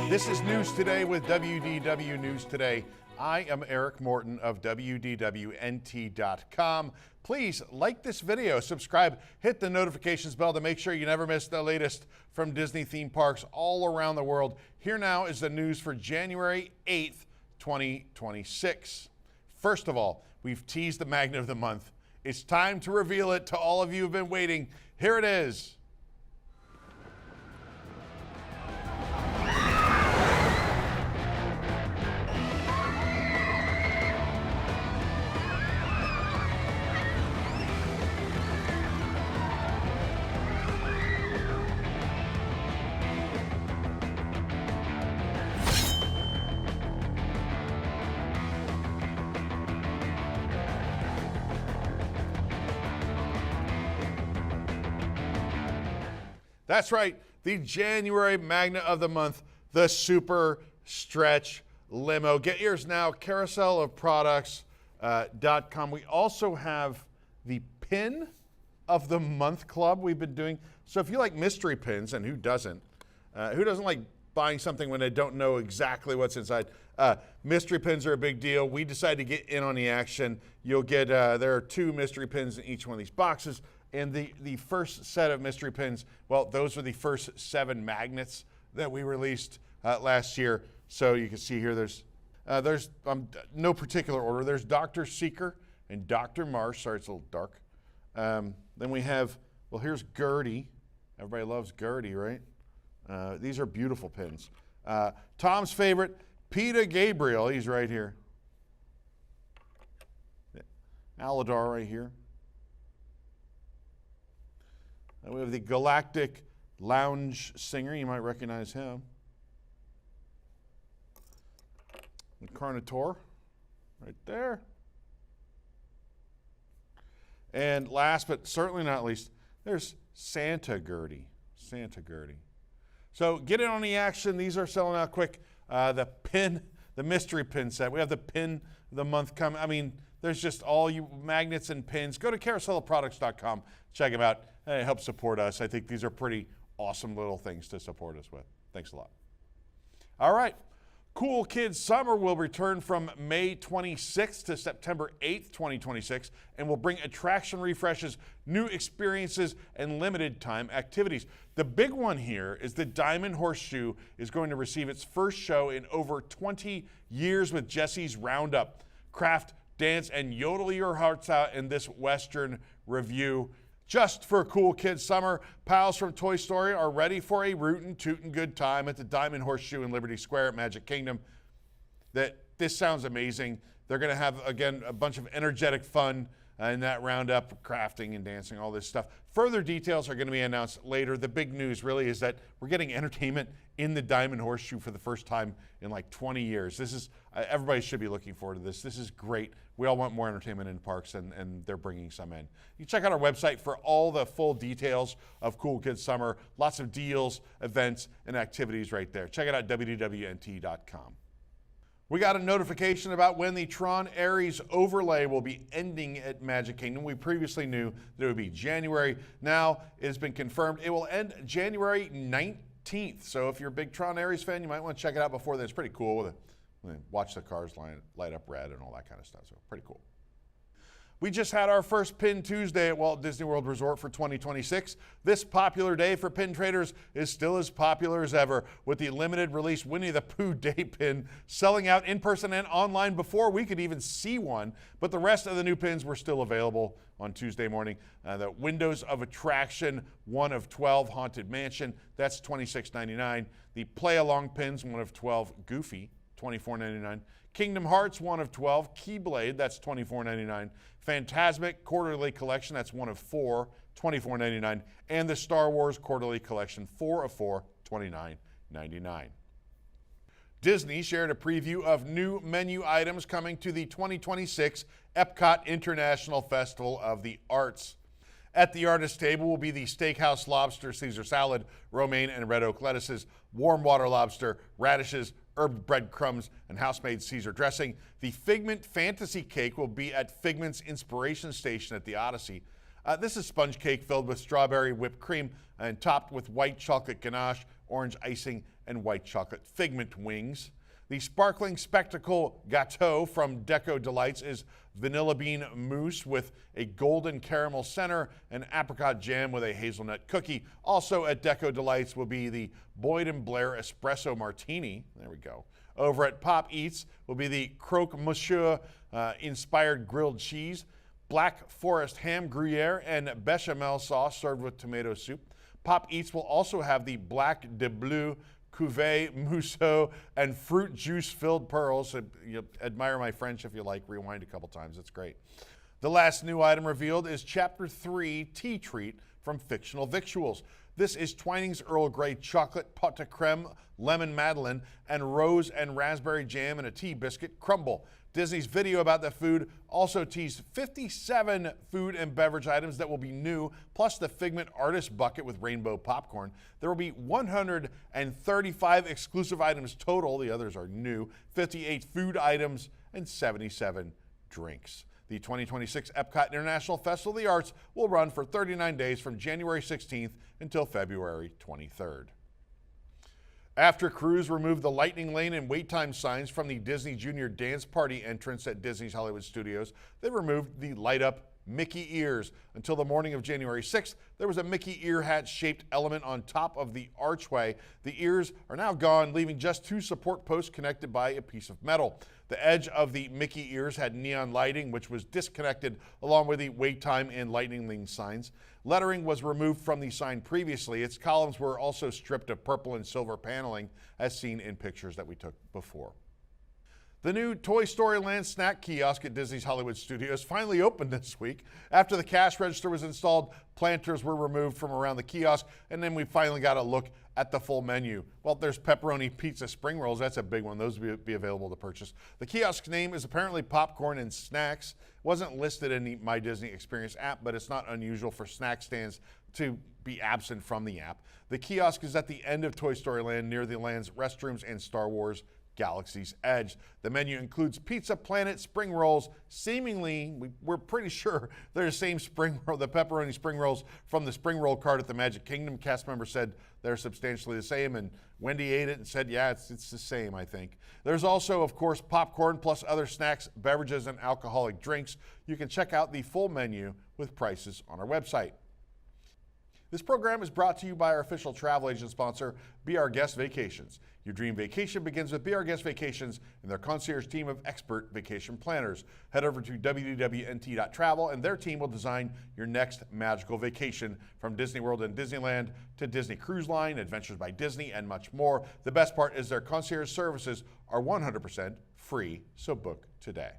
This is News Today with WDW News Today. I am Eric Morton of WDWNT.com. Please like this video, subscribe, hit the notifications bell to make sure you never miss the latest from Disney theme parks all around the world. Here now is the news for January 8th, 2026. First of all, we've teased the magnet of the month. It's time to reveal it to all of you who've been waiting. Here it is. That's right, the January magnet of the month, the Super Stretch Limo. Get yours now, Carousel of Products.com. We also have the Pin of the Month Club we've been doing. So if you like mystery pins, and who doesn't like buying something when they don't know exactly what's inside? Mystery pins are a big deal. We decided to get in on the action. You'll get, there are 2 mystery pins in each one of these boxes. And the first set of mystery pins, well, those are the first 7 magnets that we released last year. So you can see here, there's no particular order. There's Dr. Seeker and Dr. Marsh. Sorry, it's a little dark. Then we have, well, here's Gertie. Everybody loves Gertie, right? These are beautiful pins. Tom's favorite, Peter Gabriel. He's right here. Aladar right here. And we have the Galactic Lounge Singer. You might recognize him. The Carnotaur, right there. And last but certainly not least, there's Santa Gertie. Santa Gertie. So get in on the action. These are selling out quick. The mystery pin set. We have the Pin of the Month coming. I mean, there's just all you magnets and pins. Go to carouselofproducts.com. Check them out. It helps support us. I think these are pretty awesome little things to support us with. Thanks a lot. All right. Cool Kids Summer will return from May 26th to September 8th, 2026, and will bring attraction refreshes, new experiences, and limited time activities. The big one here is the Diamond Horseshoe is going to receive its first show in over 20 years with Jesse's Roundup. Craft, dance, and yodel your hearts out in this Western review. Just for Cool Kids Summer, pals from Toy Story are ready for a rootin' tootin' good time at the Diamond Horseshoe in Liberty Square at Magic Kingdom. This sounds amazing. They're going to have, again, a bunch of energetic fun in that roundup, crafting and dancing, all this stuff. Further details are going to be announced later. The big news really is that we're getting entertainment in the Diamond Horseshoe for the first time in like 20 years. This is, everybody should be looking forward to this. This is great. We all want more entertainment in parks, and they're bringing some in. You check out our website for all the full details of Cool Kids Summer. Lots of deals, events, and activities right there. Check it out, WDWNT.com. We got a notification about when the Tron Ares overlay will be ending at Magic Kingdom. We previously knew that it would be January. Now it has been confirmed it will end January 19th. So if you're a big Tron Ares fan, you might want to check it out before then. It's pretty cool. Watch the cars light up red and all that kind of stuff. So pretty cool. We just had our first Pin Tuesday at Walt Disney World Resort for 2026. This popular day for pin traders is still as popular as ever, with the limited release Winnie the Pooh Day Pin selling out in person and online before we could even see one. But the rest of the new pins were still available on Tuesday morning. The Windows of Attraction, 1 of 12 Haunted Mansion, that's $26.99. The Play Along pins, 1 of 12 Goofy, $24.99. Kingdom Hearts, 1 of 12. Keyblade, that's $24.99. Fantasmic Quarterly Collection, that's 1 of 4, $24.99. And the Star Wars Quarterly Collection, 4 of 4, $29.99. Disney shared a preview of new menu items coming to the 2026 EPCOT International Festival of the Arts. At the artist table will be the Steakhouse Lobster Caesar Salad, romaine and red oak lettuces, warm water lobster, radishes, herb breadcrumbs, and house-made Caesar dressing. The Figment Fantasy Cake will be at Figment's Inspiration Station at the Odyssey. This is sponge cake filled with strawberry whipped cream and topped with white chocolate ganache, orange icing, and white chocolate Figment wings. The sparkling spectacle gâteau from Deco Delights is vanilla bean mousse with a golden caramel center and apricot jam with a hazelnut cookie. Also at Deco Delights will be the Boyd and Blair Espresso Martini. There we go. Over at Pop Eats will be the Croque Monsieur inspired grilled cheese, Black Forest ham gruyere, and bechamel sauce served with tomato soup. Pop Eats will also have the Black de Bleu Cuvée Mousseau and fruit juice filled pearls. You admire my French if you like. Rewind a couple times. It's great. The last new item revealed is Chapter 3 Tea Treat from Fictional Victuals. This is Twinings Earl Grey Chocolate Pot de Creme Lemon Madeleine and Rose and Raspberry Jam and a Tea Biscuit Crumble. Disney's video about the food also teased 57 food and beverage items that will be new, plus the Figment Artist Bucket with rainbow popcorn. There will be 135 exclusive items total. The others are new, 58 food items, and 77 drinks. The 2026 EPCOT International Festival of the Arts will run for 39 days from January 16th until February 23rd. After crews removed the lightning lane and wait time signs from the Disney Junior Dance Party entrance at Disney's Hollywood Studios, they removed the light-up Mickey ears. Until the morning of January 6th, there was a Mickey ear hat shaped element on top of the archway. The ears are now gone, leaving just 2 support posts connected by a piece of metal. The edge of the Mickey ears had neon lighting, which was disconnected along with the wait time and lightning lane signs. Lettering was removed from the sign previously. Its columns were also stripped of purple and silver paneling, as seen in pictures that we took before. The new Toy Story Land snack kiosk at Disney's Hollywood Studios finally opened this week. After the cash register was installed, planters were removed from around the kiosk, and then we finally got a look at the full menu. Well, there's pepperoni pizza spring rolls. That's a big one. Those will be available to purchase. The kiosk's name is apparently Popcorn and Snacks. It wasn't listed in the My Disney Experience app, but it's not unusual for snack stands to be absent from the app. The kiosk is at the end of Toy Story Land near the land's restrooms and Star Wars Galaxy's Edge. The menu includes Pizza Planet spring rolls. Seemingly, we're pretty sure they're the same spring roll, the pepperoni spring rolls from the spring roll cart at the Magic Kingdom. Cast members said they're substantially the same, and Wendy ate it and said, yeah, it's the same, I think. There's also, of course, popcorn plus other snacks, beverages, and alcoholic drinks. You can check out the full menu with prices on our website. This program is brought to you by our official travel agent sponsor, Be Our Guest Vacations. Your dream vacation begins with Be Our Guest Vacations and their concierge team of expert vacation planners. Head over to www.nt.travel and their team will design your next magical vacation, from Disney World and Disneyland to Disney Cruise Line, Adventures by Disney, and much more. The best part is their concierge services are 100% free, so book today.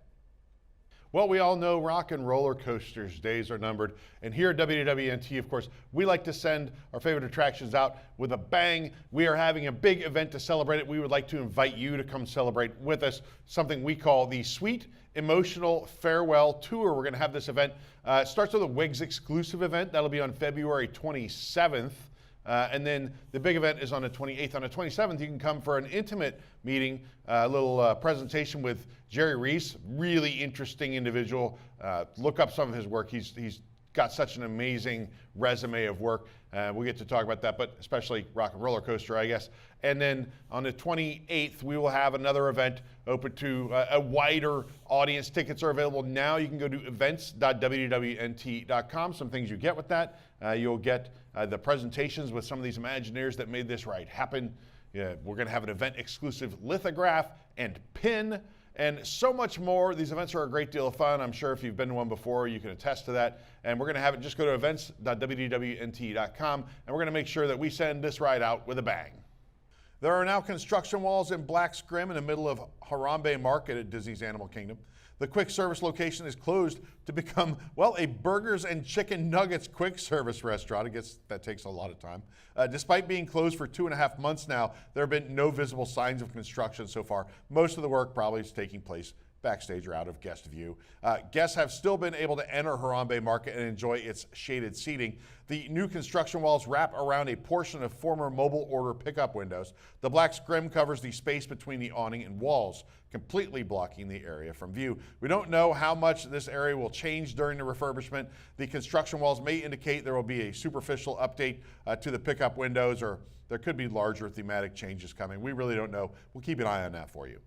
Well, we all know rock and roller coasters days are numbered, and here at WWNT, of course, we like to send our favorite attractions out with a bang. We are having a big event to celebrate it. We would like to invite you to come celebrate with us, something we call the Sweet Emotional Farewell Tour. We're going to have this event. It starts with a WIGS exclusive event. That'll be on February 27th. And then the big event is on the 28th. On the 27th, you can come for an intimate meeting, a little presentation with Jerry Reese, really interesting individual. Look up some of his work. He's got such an amazing resume of work. We'll get to talk about that, but especially Rock and Roller Coaster, I guess. And then on the 28th, we will have another event open to a wider audience. Tickets are available now. You can go to events.wwnt.com. Some things you get with that. You'll get the presentations with some of these Imagineers that made this ride happen. We're going to have an event-exclusive lithograph and pin, and so much more. These events are a great deal of fun. I'm sure if you've been to one before, you can attest to that. And we're going to have it, just go to events.wwnt.com, and we're going to make sure that we send this ride out with a bang. There are now construction walls in Black Scrim in the middle of Harambe Market at Disney's Animal Kingdom. The quick service location is closed to become, well, a burgers and chicken nuggets quick service restaurant. I guess that takes a lot of time. Despite being closed for 2.5 months now, there have been no visible signs of construction so far. Most of the work probably is taking place backstage or out of guest view. Guests have still been able to enter Harambe Market and enjoy its shaded seating. The new construction walls wrap around a portion of former mobile order pickup windows. The black scrim covers the space between the awning and walls, completely blocking the area from view. We don't know how much this area will change during the refurbishment. The construction walls may indicate there will be a superficial update to the pickup windows, or there could be larger thematic changes coming. We really don't know. We'll keep an eye on that for you.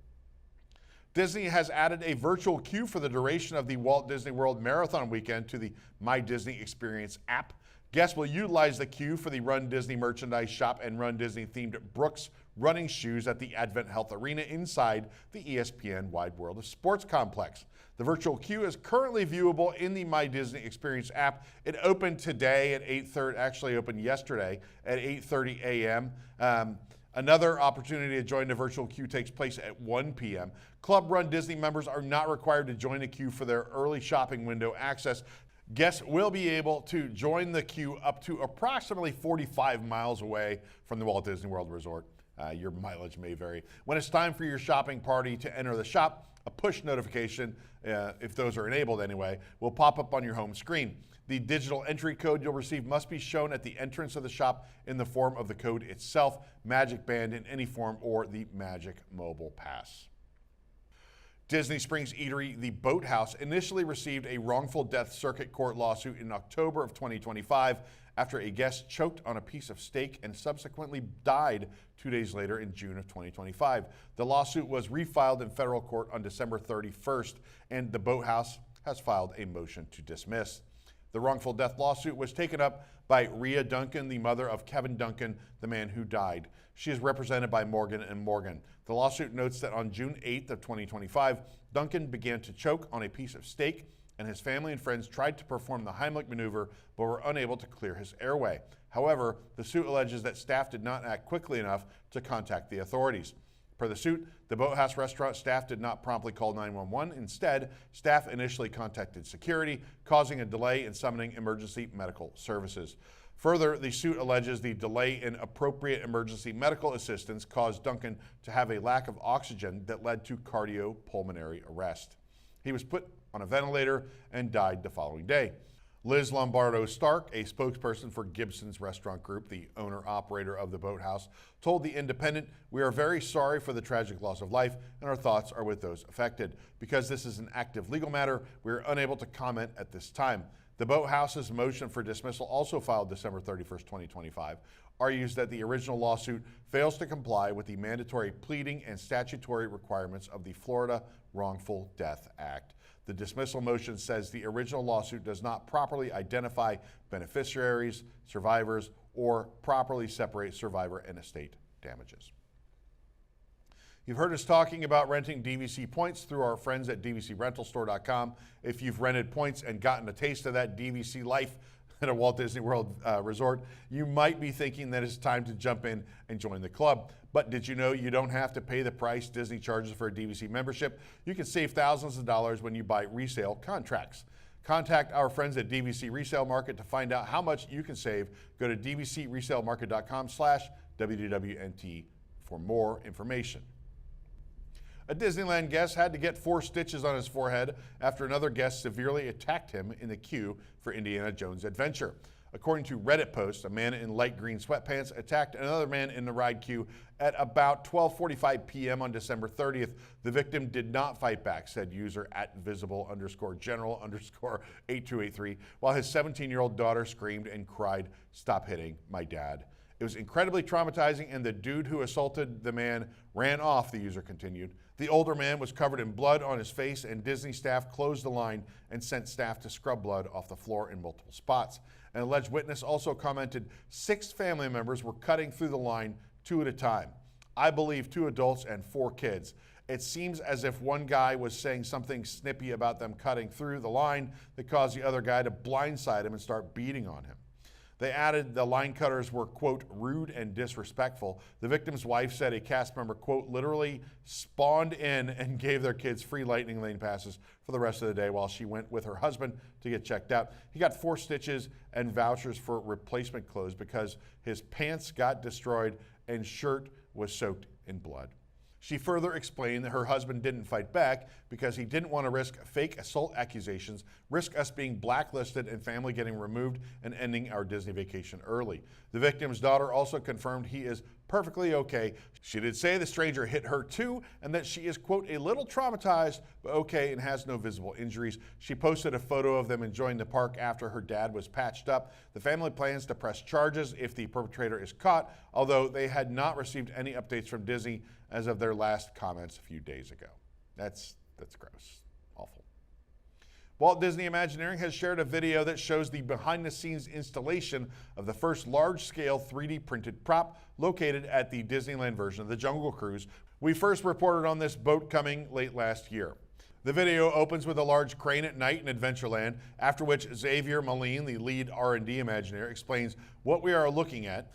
Disney has added a virtual queue for the duration of the Walt Disney World Marathon weekend to the My Disney Experience app. Guests will utilize the queue for the Run Disney merchandise shop and Run Disney themed Brooks running shoes at the Advent Health Arena inside the ESPN Wide World of Sports complex. The virtual queue is currently viewable in the My Disney Experience app. It opened today at 8:30, actually opened yesterday at 8:30 a.m. Another opportunity to join the virtual queue takes place at 1 p.m. Club Run Disney members are not required to join the queue for their early shopping window access. Guests will be able to join the queue up to approximately 45 miles away from the Walt Disney World Resort. Your mileage may vary. When it's time for your shopping party to enter the shop, a push notification, if those are enabled anyway, will pop up on your home screen. The digital entry code you'll receive must be shown at the entrance of the shop in the form of the code itself, Magic Band in any form, or the Magic Mobile Pass. Disney Springs Eatery, the Boathouse, initially received a wrongful death circuit court lawsuit in October of 2025 after a guest choked on a piece of steak and subsequently died 2 days later in June of 2025. The lawsuit was refiled in federal court on December 31st, and the Boathouse has filed a motion to dismiss. The wrongful death lawsuit was taken up by Rhea Duncan, the mother of Kevin Duncan, the man who died. She is represented by Morgan & Morgan. The lawsuit notes that on June 8th of 2025, Duncan began to choke on a piece of steak, and his family and friends tried to perform the Heimlich maneuver but were unable to clear his airway. However, the suit alleges that staff did not act quickly enough to contact the authorities. Per the suit, the Boathouse restaurant staff did not promptly call 911. Instead, staff initially contacted security, causing a delay in summoning emergency medical services. Further, the suit alleges the delay in appropriate emergency medical assistance caused Duncan to have a lack of oxygen that led to cardiopulmonary arrest. He was put on a ventilator and died the following day. Liz Lombardo-Stark, a spokesperson for Gibson's Restaurant Group, the owner-operator of the Boathouse, told The Independent, "We are very sorry for the tragic loss of life, and our thoughts are with those affected. Because this is an active legal matter, we are unable to comment at this time." The Boathouse's motion for dismissal, also filed December 31st, 2025, argues that the original lawsuit fails to comply with the mandatory pleading and statutory requirements of the Florida Wrongful Death Act. The dismissal motion says the original lawsuit does not properly identify beneficiaries, survivors, or properly separate survivor and estate damages. You've heard us talking about renting DVC points through our friends at DVCRentalStore.com. If you've rented points and gotten a taste of that DVC life at a Walt Disney World resort, you might be thinking that it's time to jump in and join the club. But did you know you don't have to pay the price Disney charges for a DVC membership? You can save thousands of dollars when you buy resale contracts. Contact our friends at DVC Resale Market to find out how much you can save. Go to dvcresalemarket.com/WDWNT for more information. A Disneyland guest had to get 4 stitches on his forehead after another guest severely attacked him in the queue for Indiana Jones Adventure. According to Reddit posts, a man in light green sweatpants attacked another man in the ride queue at about 12:45 p.m. on December 30th. The victim did not fight back, said user @visible_general_8283, while his 17-year-old daughter screamed and cried, "Stop hitting my dad." It was incredibly traumatizing, and the dude who assaulted the man ran off, the user continued. The older man was covered in blood on his face, and Disney staff closed the line and sent staff to scrub blood off the floor in multiple spots. An alleged witness also commented 6 family members were cutting through the line 2 at a time. I believe 2 adults and 4 kids. It seems as if one guy was saying something snippy about them cutting through the line that caused the other guy to blindside him and start beating on him. They added the line cutters were, quote, rude and disrespectful. The victim's wife said a cast member, quote, literally spawned in and gave their kids free lightning lane passes for the rest of the day while she went with her husband to get checked out. He got 4 stitches and vouchers for replacement clothes because his pants got destroyed and shirt was soaked in blood. She further explained that her husband didn't fight back because he didn't want to risk fake assault accusations, risk us being blacklisted and family getting removed and ending our Disney vacation early. The victim's daughter also confirmed he is perfectly okay. She did say the stranger hit her too and that she is, quote, a little traumatized, but okay, and has no visible injuries. She posted a photo of them enjoying the park after her dad was patched up. The family plans to press charges if the perpetrator is caught, although they had not received any updates from Disney as of their last comments a few days ago. That's gross. Awful. Walt Disney Imagineering has shared a video that shows the behind-the-scenes installation of the first large-scale 3D printed prop located at the Disneyland version of the Jungle Cruise. We first reported on this boat coming late last year. The video opens with a large crane at night in Adventureland, after which Xavier Moline, the lead R&D Imagineer, explains what we are looking at.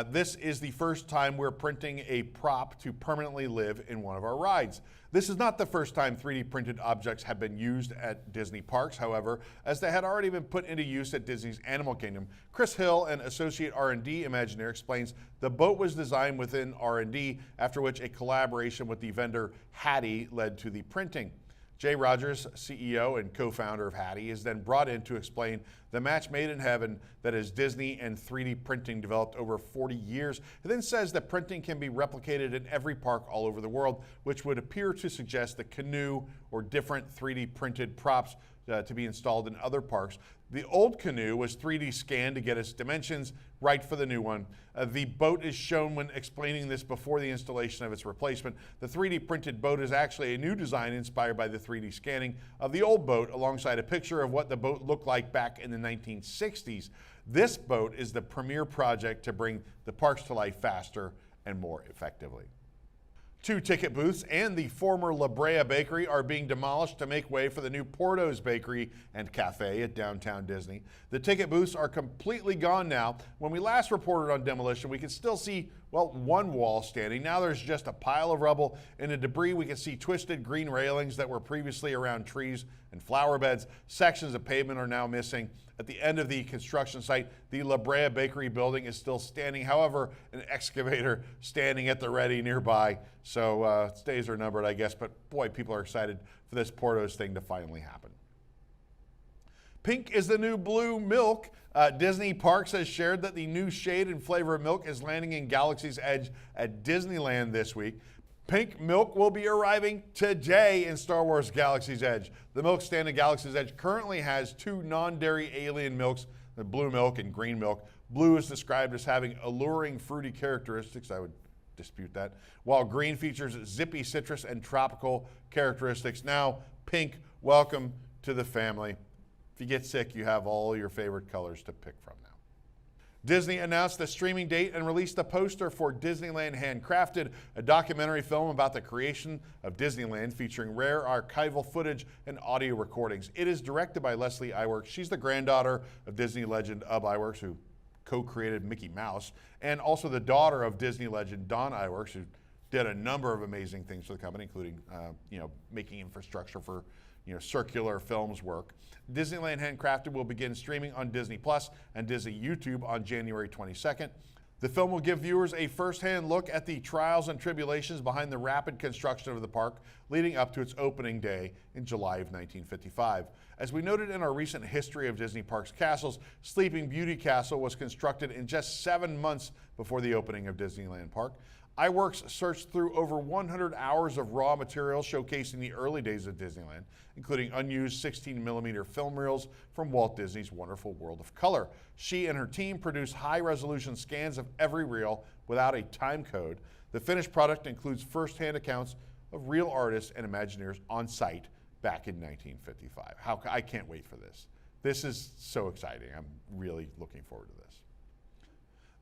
This is the first time we're printing a prop to permanently live in one of our rides. This is not the first time 3D printed objects have been used at Disney parks, however, as they had already been put into use at Disney's Animal Kingdom. Chris Hill, an associate R&D Imagineer, explains the boat was designed within R&D, after which a collaboration with the vendor Hattie led to the printing. Jay Rogers, CEO and co-founder of Hattie, is then brought in to explain the match made in heaven that is Disney and 3D printing developed over 40 years. He then says that printing can be replicated in every park all over the world, which would appear to suggest the canoe or different 3D printed props to be installed in other parks. The old canoe was 3D scanned to get its dimensions right for the new one. The boat is shown when explaining this before the installation of its replacement. The 3D printed boat is actually a new design inspired by the 3D scanning of the old boat, alongside a picture of what the boat looked like back in the 1960s. This boat is the premier project to bring the parks to life faster and more effectively. 2 ticket booths and the former La Brea Bakery are being demolished to make way for the new Porto's Bakery and Cafe at downtown Disney. The ticket booths are completely gone now. When we last reported on demolition, we could still see, well, one wall standing. Now there's just a pile of rubble. In the debris, we can see twisted green railings that were previously around trees and flower beds. Sections of pavement are now missing. At the end of the construction site, the La Brea Bakery building is still standing. However, an excavator standing at the ready nearby. So days are numbered, I guess. But boy, people are excited for this Porto's thing to finally happen. Pink is the new blue milk. Disney Parks has shared that the new shade and flavor of milk is landing in Galaxy's Edge at Disneyland this week. Pink milk will be arriving today in Star Wars Galaxy's Edge. The milk stand at Galaxy's Edge currently has 2 non-dairy alien milks, the blue milk and green milk. Blue is described as having alluring fruity characteristics. I would dispute that. While green features zippy citrus and tropical characteristics. Now, pink, welcome to the family. If you get sick, you have all your favorite colors to pick from now. Disney announced the streaming date and released a poster for Disneyland Handcrafted, a documentary film about the creation of Disneyland featuring rare archival footage and audio recordings. It is directed by Leslie Iwerks. She's the granddaughter of Disney legend Ub Iwerks, who co-created Mickey Mouse, and also the daughter of Disney legend Don Iwerks, who did a number of amazing things for the company, including making infrastructure for circular films work. Disneyland Handcrafted will begin streaming on Disney Plus and Disney YouTube on January 22nd. The film will give viewers a first-hand look at the trials and tribulations behind the rapid construction of the park leading up to its opening day in July of 1955. As we noted in our recent history of Disney Parks castles, Sleeping Beauty Castle was constructed in just 7 months before the opening of Disneyland Park. Iwerks searched through over 100 hours of raw material showcasing the early days of Disneyland, including unused 16mm film reels from Walt Disney's Wonderful World of Color. She and her team produced high-resolution scans of every reel without a time code. The finished product includes first-hand accounts of real artists and Imagineers on site back in 1955. I can't wait for this. This is so exciting. I'm really looking forward to this.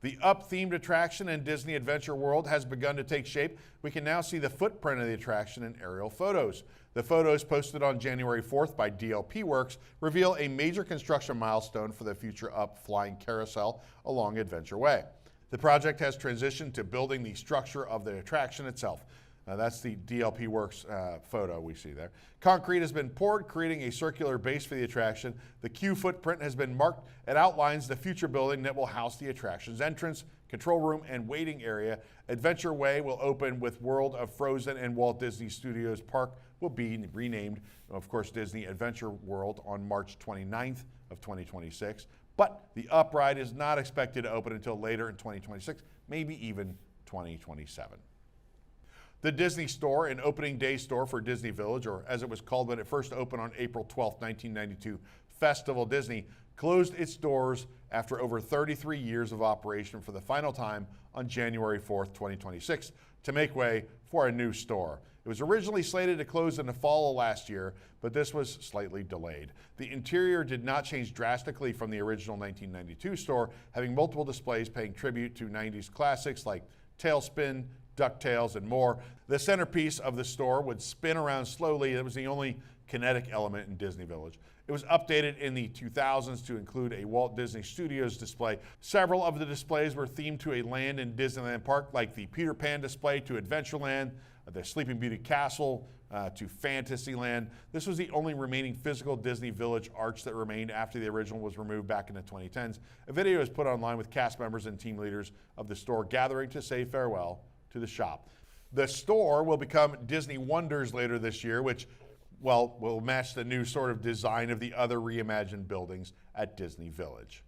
The Up-themed attraction in Disney Adventure World has begun to take shape. We can now see the footprint of the attraction in aerial photos. The photos posted on January 4th by DLP Works reveal a major construction milestone for the future Up flying carousel along Adventure Way. The project has transitioned to building the structure of the attraction itself. That's the DLP Works photo we see there. Concrete has been poured, creating a circular base for the attraction. The queue footprint has been marked. It outlines the future building that will house the attraction's entrance, control room, and waiting area. Adventure Way will open with World of Frozen, and Walt Disney Studios Park will be renamed, of course, Disney Adventure World on March 29th of 2026. But the upride is not expected to open until later in 2026, maybe even 2027. The Disney Store, an opening day store for Disney Village, or as it was called when it first opened on April 12, 1992, Festival Disney, closed its doors after over 33 years of operation for the final time on January 4th, 2026, to make way for a new store. It was originally slated to close in the fall of last year, but this was slightly delayed. The interior did not change drastically from the original 1992 store, having multiple displays paying tribute to 90s classics like Tailspin, DuckTales, and more. The centerpiece of the store would spin around slowly. It was the only kinetic element in Disney Village. It was updated in the 2000s to include a Walt Disney Studios display. Several of the displays were themed to a land in Disneyland Park, like the Peter Pan display to Adventureland, the Sleeping Beauty Castle to Fantasyland. This was the only remaining physical Disney Village arch that remained after the original was removed back in the 2010s. A video is put online with cast members and team leaders of the store gathering to say farewell to the shop. The store will become Disney Wonders later this year, which, well, will match the new sort of design of the other reimagined buildings at Disney Village.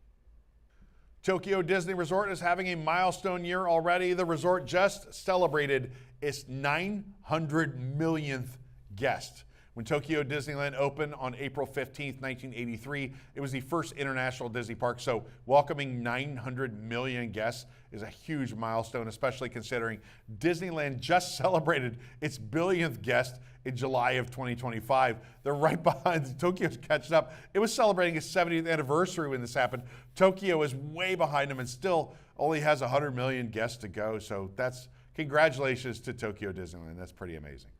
Tokyo Disney Resort is having a milestone year already. The resort just celebrated its 900 millionth guest. When Tokyo Disneyland opened on April 15th, 1983, it was the first international Disney park, so welcoming 900 million guests is a huge milestone, especially considering Disneyland just celebrated its billionth guest in July of 2025. They're right behind. Tokyo's catching up. It was celebrating its 70th anniversary when this happened. Tokyo is way behind them and still only has 100 million guests to go, so that's congratulations to Tokyo Disneyland. That's pretty amazing.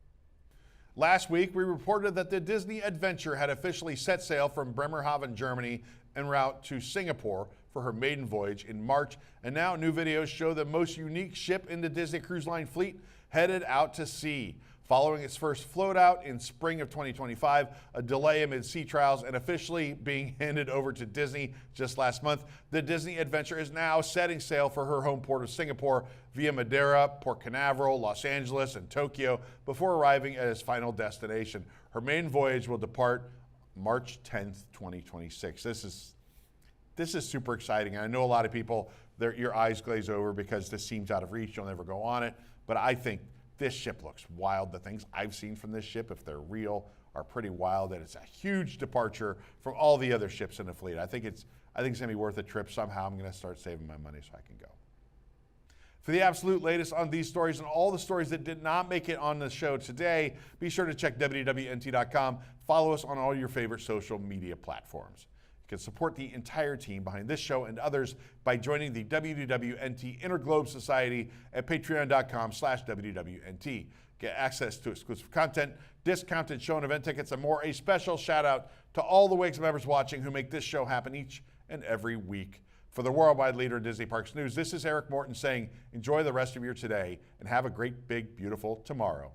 Last week, we reported that the Disney Adventure had officially set sail from Bremerhaven, Germany, en route to Singapore for her maiden voyage in March. And now new videos show the most unique ship in the Disney Cruise Line fleet headed out to sea. Following its first float out in spring of 2025, a delay amid sea trials, and officially being handed over to Disney just last month, the Disney Adventure is now setting sail for her home port of Singapore via Madeira, Port Canaveral, Los Angeles, and Tokyo before arriving at its final destination. Her main voyage will depart March 10th, 2026. This is super exciting. I know a lot of people, your eyes glaze over because this seems out of reach. You'll never go on it, but I think this ship looks wild. The things I've seen from this ship, if they're real, are pretty wild, and it's a huge departure from all the other ships in the fleet. I think it's gonna be worth a trip. Somehow I'm gonna start saving my money so I can go. For the absolute latest on these stories and all the stories that did not make it on the show today, be sure to check WDWNT.com. Follow us on all your favorite social media platforms. You can support the entire team behind this show and others by joining the WDWNT Interglobe Society at patreon.com/WDWNT. Get access to exclusive content, discounted show and event tickets, and more. A special shout out to all the WIGS members watching who make this show happen each and every week. For the worldwide leader in Disney Parks News, this is Eric Morton saying, enjoy the rest of your today and have a great, big, beautiful tomorrow.